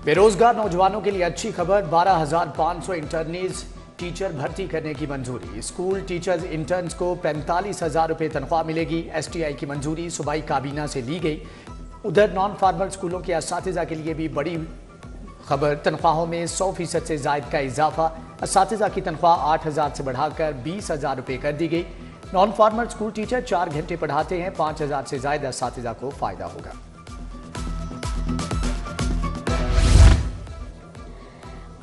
बेरोजगार नौजवानों के लिए अच्छी खबर, 12,500 इंटर्नीज टीचर भर्ती करने की मंजूरी। स्कूल टीचर्स इंटर्न्स को 45,000 रुपये तनख्वाह मिलेगी। एसटीआई की मंजूरी सूबाई काबीना से ली गई। उधर नॉन फार्मल स्कूलों के असातिज़ा के लिए भी बड़ी खबर, तनख्वाहों में 100% से जायद का इजाफा। असातिज़ा की तनख्वाह 8,000 से बढ़ाकर 20,000 रुपये कर दी गई। नॉन फार्मल स्कूल टीचर 4 घंटे पढ़ाते हैं, 5,000 से जायद असातिज़ा को फायदा होगा।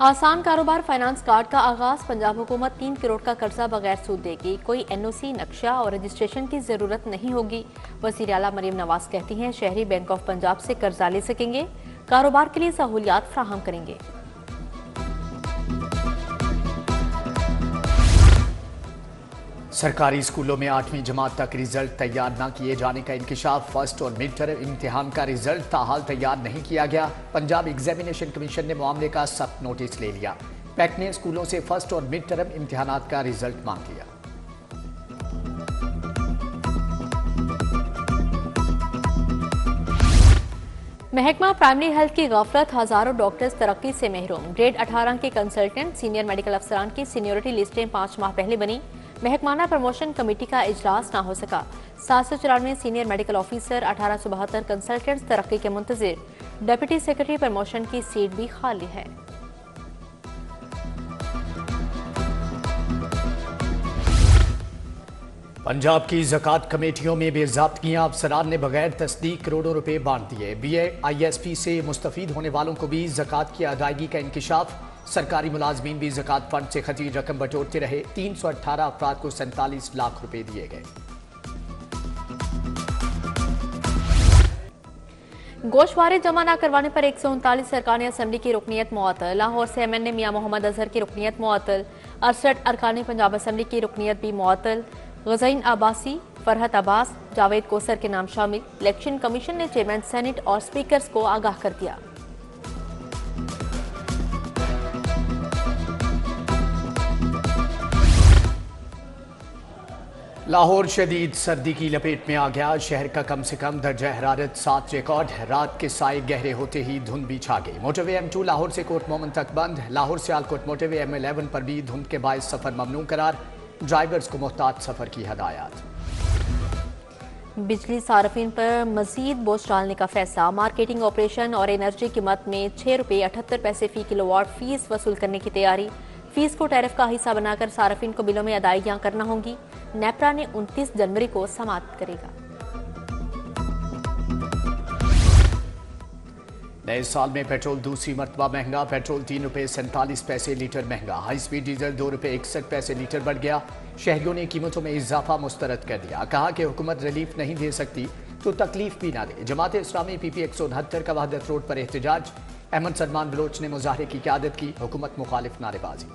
आसान कारोबार फाइनेंस कार्ड का आगाज। पंजाब हुकूमत 3 करोड़ का कर्जा बगैर सूद देगी। कोई एनओसी, नक्शा और रजिस्ट्रेशन की जरूरत नहीं होगी। वज़ीर आला मरीम नवाज कहती हैं शहरी बैंक ऑफ पंजाब से कर्जा ले सकेंगे, कारोबार के लिए सहूलियात फ्राहम करेंगे। सरकारी स्कूलों में 8वीं जमात तक रिजल्ट तैयार न किए जाने का इंकशाफ। फर्स्ट और मिड टर्म इम्तिहान का रिजल्ट ताहाल तैयार नहीं किया गया। पंजाब एग्जामिनेशन कमीशन ने मामले का सख्त नोटिस ले लिया। पैक ने स्कूलों से फर्स्ट और मिड टर्म इम्तिहानात का रिजल्ट मांग लिया। महकमा प्राइमरी हेल्थ की गफलत, हजारों डॉक्टर्स तरक्की से महरूम। ग्रेड 18 के कंसल्टेंट, सीनियर मेडिकल अफसरान की सीनियरिटी लिस्टें 5 माह पहले बनी। महकमाना प्रमोशन कमेटी का इजलास ना हो सका। 794 सीनियर मेडिकल ऑफिसर, 1872 कंसल्टेंट्स तरक्की के मुंतजिर। डिप्टी सेक्रेटरी प्रमोशन की सीट भी खाली है। पंजाब की ज़कात कमेटियों में बेज़ाब्तियां, अफसरान ने बगैर तस्दीक करोड़ों रुपए बांट दिए। BAISP से मुस्तफीद होने वालों को भी ज़कात की अदायगी का इंकशाफ। सरकारी मुलाजमीन भी ज़कात फंड से खती रकम बटोरते रहे। 318 अफराद को 47 लाख रुपए दिए गए। गोशवारे जमा न करवाने पर 139 अरकान असम्बली की रुकनीत मुअत्तल। लाहौर से MNA मियां मोहम्मद अजहर की रुकनीत मुअत्तल। 68 अरकान पंजाब असम्बली की रुकनीत भी मुअत्तल। गज़ीन अब्बासी, फरहत अब्बास, जावेद कोसर के नाम शामिल। इलेक्शन कमीशन ने चेयरमैन सेनेट और स्पीकर्स को आगाह कर दिया। लाहौर शदीद सर्दी की लपेट में आ गया। शहर का कम से कम दर्जा हरारत 7 रिकॉर्ड। रात के साए गहरे होते ही धुंध भी छा गई। मोटरवे M2 लाहौर से कोट मोमन तक बंद। लाहौर से आलकोट मोटरवे M11 पर भी धुंध के बायस सफर ममनू करार। ड्राइवर्स को मोहतात सफर की हदायत। बिजली सार्फिन पर मजीद बोझ डालने का फैसला। मार्केटिंग ऑपरेशन और एनर्जी कीमत में ₹6.78 फी किलोवाट फीस वसूल करने की तैयारी। फीस को टैरिफ का हिस्सा बनाकर सार्फिन को बिलों में अदायगियां करना होंगी। नेपरा ने 29 जनवरी को समाप्त करेगा। नए साल में पेट्रोल दूसरी मरतबा महंगा। पेट्रोल ₹3.47 लीटर महंगा। हाई स्पीड डीजल ₹2.61 लीटर बढ़ गया। शहरियों ने कीमतों में इजाफा मुस्तरद कर दिया। कहा कि हुकूमत रिलीफ नहीं दे सकती तो तकलीफ भी ना दे। जमात इस्लामी PP 169 का वहदत रोड पर एहतजाज। अहमद सलमान बलोच ने मुजाहरे की क़यादत की। हुकूमत मुखालिफ नारेबाजी।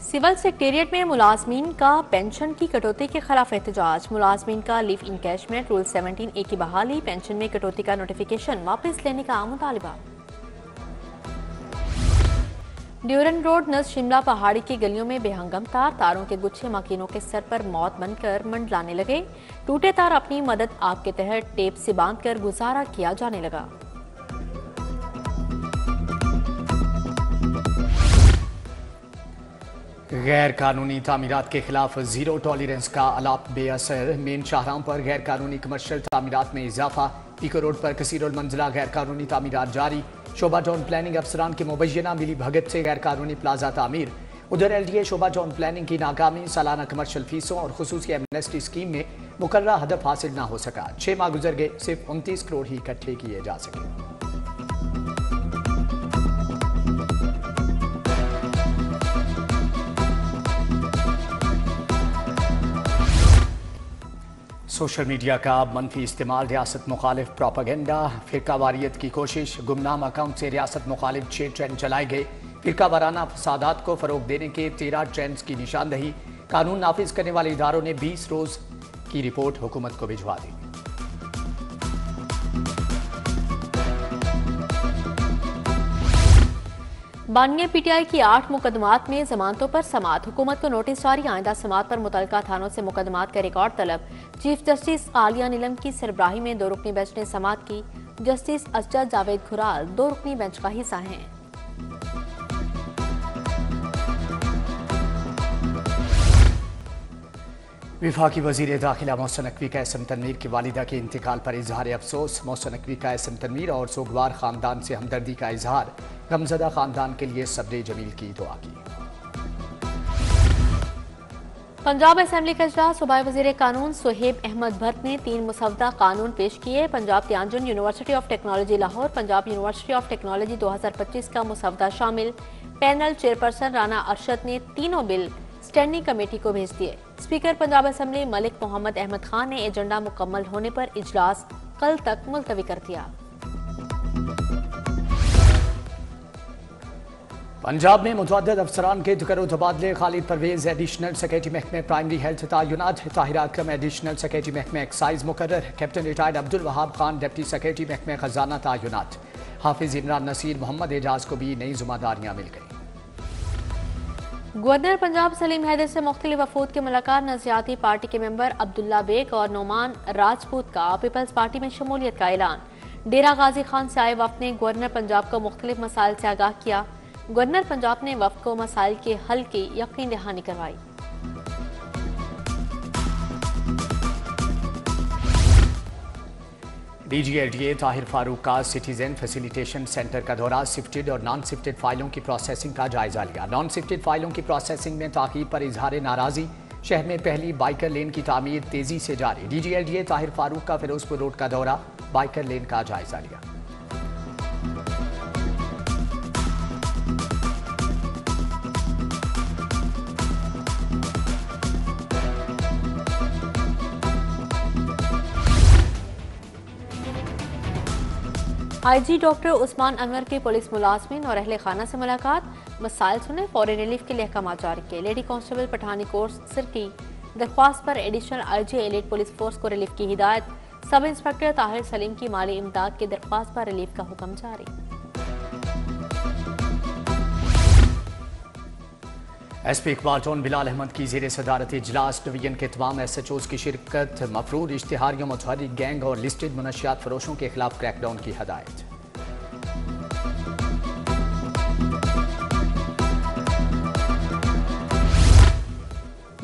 सिविल सेक्रेटेरिएट में मुलाजमीन का पेंशन की कटौती के खिलाफ एहतजाज। मुलाजमीन का लीव इनकैशमेंट रूल 17A की बहाली, पेंशन में कटौती का नोटिफिकेशन वापस लेने का मुतालिबा। ड्यूरन रोड नज़ शिमला पहाड़ी की गलियों में बेहंगम तारों के गुच्छे मकीनों के सर पर मौत बनकर मंडलाने लगे। टूटे तार अपनी मदद आग के तहत टेप से बांधकर गुजारा किया जाने लगा। गैर कानूनी तामीरात के खिलाफ जीरो टॉलरेंस का अलाप बेअसर। मेन शाहराहों पर गैर कानूनी कमर्शियल तामीरात में इजाफा। पीको रोड पर कसीरुल मंजिला गैर कानूनी तामीरात जारी। शोभा टाउन प्लानिंग अफसरान के मुबैना मिली भगत से गैर कानूनी प्लाजा तामीर। उधर LDA शोभा टाउन प्लानिंग की नाकामी। सालाना कमर्शियल फीसों और खुसूसी एमनेस्टी स्कीम में मुकर्ररा हदफ हासिल न हो सका। 6 माह गुजर गए, सिर्फ 29 करोड़ ही इकट्ठे किए जा सके। सोशल मीडिया का मनफी इस्तेमाल, रियासत मुखालिफ प्रोपागेंडा, फिरका वारियत की कोशिश। गुमनाम अकाउंट से रियासत मुखालिफ 6 ट्रेंड चलाए गए। फिरका वाराना फसादात को फरोग देने के 13 ट्रेंड्स की निशानदही। कानून नाफिज करने वाले इदारों ने 20 रोज की रिपोर्ट हुकूमत को भिजवा दी। बानिया पीटीआई की 8 मुकदमात में जमानतों पर समाअत। हुकूमत को नोटिस जारी, आइंदा समाअत पर मुतल्लिका थानों से मुकदमात का रिकॉर्ड तलब। चीफ जस्टिस आलिया नीलम की सरबराही में 2 रुकनी बेंच ने समाअत की। जस्टिस असजद जावेद खुराल 2 रुकनी बेंच का हिस्सा हैं। वफाकी वजीर दाखिला मोहसिन नकवी का एहसन तनवीर की वालिदा के इंतकाल पर इजहार अफसोस। मोहसिन नकवी का एहसन तनवीर और सोगवार खानदान से हमदर्दी का इजहार। गमजदा खानदान के लिए सब्र जमील की दुआ की। पंजाब असेंबली का इजलास। सूबाई वजीर कानून सुहेब अहमद भट्ट ने 3 मुसवदा कानून पेश किए। पंजाब तियाजुन university of technology Lahore, Punjab university of technology 2025 का मुसवदा शामिल। पैनल चेयरपर्सन राना अरशद ने तीनों बिल स्टैंडिंग कमेटी को भेज दिए। स्पीकर पंजाब असेंबली मलिक मोहम्मद अहमद खान ने एजेंडा मुकम्मल होने पर इजलास कल तक मुलतवी कर दिया। पंजाब में मुतअद्दिद अफसरान के तकर्रुर तबादले। खालिद परवेज एडिशनल सेक्रेटरी महकमे प्राइमरी हेल्थ तयनात। ताहिरा अकरम एडिशनल सेक्रेटरी महकमे एक्साइज मुकर्रर। Captain retired Abdul Wahab Khan deputy secretary महकमे खजाना तयनात। हाफिज इमरान नसीर मोहम्मद एजाज को भी नई जिम्मेदारियां मिल गई। गवर्नर पंजाब सलीम हैदर से मुख्तलिफ वफूद की मुलाकात। नज़रियाती पार्टी के मेंबर अब्दुल्ला बेग और नोमान राजपूत का पीपल्स पार्टी में शमूलियत का ऐलान। डेरा गाजी खान से आए वफ्द ने गवर्नर पंजाब को मुख्तलिफ मसाइल से आगाह किया। गवर्नर पंजाब ने वफ्द को मसाइल के हल की यकीन दहानी करवाई। DGLDA ताहिर फारूक का सिटीजन फैसिलिटेशन सेंटर का दौरा। शिफ्टेड और नॉन शिफ्टेड फाइलों की प्रोसेसिंग का जायजा लिया। नॉन शिफ्टेड फाइलों की प्रोसेसिंग में ताकीद पर इजहार नाराजी। शहर में पहली बाइकर लेन की तामीर तेजी से जारी। DGLDA ताहिर फारूक का फिरोजपुर रोड का दौरा, बाइकर लेन का जायजा लिया। IG डॉक्टर उस्मान अनवर की पुलिस मुलाजमीन और अहले खाना से मुलाकात। मसाइल सुने, फौरी रिलीफ के लिए अहकाम जारी किए। लेडी कांस्टेबल पठानी कोर्स सिर की दरख्वास्त पर additional IG elite police force को रिलीफ की हिदायत। सब इंस्पेक्टर ताहिर सलीम की माली इमदाद की दरख्वास्त पर रिलीफ का हुक्म जारी। SP इकबाल टोन बिलाल अहमद की ज़ेर सदारत इजलास। डिवीजन के तमाम SHOs की शिरकत। मफरूद इश्तिहारियों, मुतहर्रिक गैंग और लिस्टेड मुनशियात फरोशों के खिलाफ क्रैकडाउन की हदायत।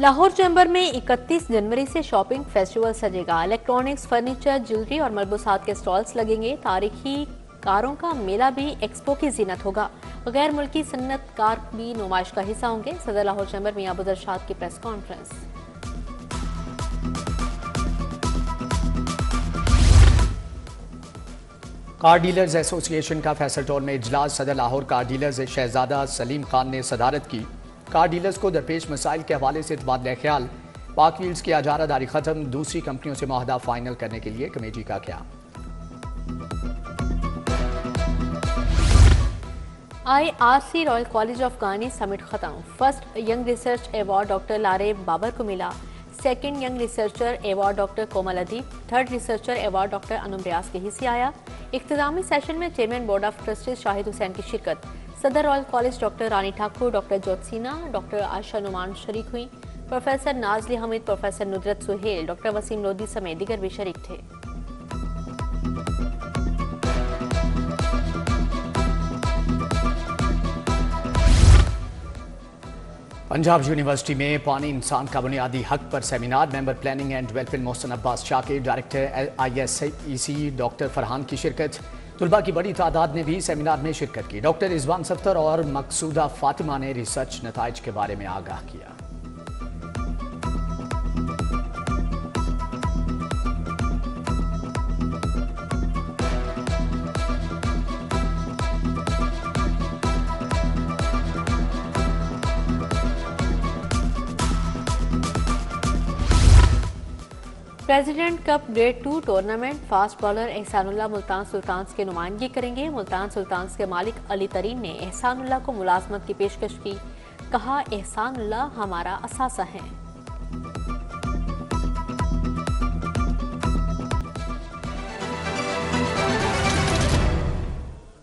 लाहौर चैम्बर में 31 जनवरी से शॉपिंग फेस्टिवल सजेगा। इलेक्ट्रॉनिक्स, फर्नीचर, ज्वेलरी और मलबूसात के स्टॉल्स लगेंगे। तारीखी कारों का मेला भी एक्सपो की जीनत होगा। गैर मुल्की सन्नतकार भी नुमाइश का हिस्सा होंगे। सदर लाहौर चैम्बर मियां अबू दरशाद की press conference. Car dealers association का फैसल टाउन में इजलास। सदर लाहौर कार डीलर्स शहजादा सलीम खान ने सदारत की। कार डीलर्स को दरपेश मसाइल के हवाले से तबादला ख्याल। पाक व्हील्स की इजारादारी खत्म। दूसरी कंपनियों से मुआहदा फाइनल करने के लिए कमेटी का क्या। IRC रॉयल कॉलेज ऑफ गानी समिट खत्म। First young research award doctor लारे बाबर को मिला। Second young researcher award doctor Komal Adeeb. Third researcher award doctor Anum Riaz के हिस्से आया। इख्तितामी सेशन में chairman board of trustees Shahid Hussain की शिरकत। सदर royal college doctor Rani Thakur, doctor Jyotsna, doctor Ayesha Noman शरीक हुई। Professor Nazli Hameed, professor Nudrat Suhail, doctor Waseem Lodhi समेत दीगर भी शरीक थे। पंजाब यूनिवर्सिटी में पानी इंसान का बुनियादी हक पर seminar. Member planning and development Mohsin Abbas Shakir, director ISEC doctor Farhan की शिरकत। तुलबा की बड़ी तादाद ने भी सेमिनार में शिरकत की। डॉक्टर रिजवान सफ्तर और मकसूदा फातिमा ने रिसर्च नताइज के बारे में आगाह किया। President Cup grade 2 tournament fast bowler Ehsanullah Multan Sultans की नुमाइंदगी करेंगे। मुल्तान सुल्तान्स के मालिक अली तरीन ने एहसानुल्लाह को मुलाजमत की पेशकश की। कहा, एहसानुल्लाह हमारा असासा है।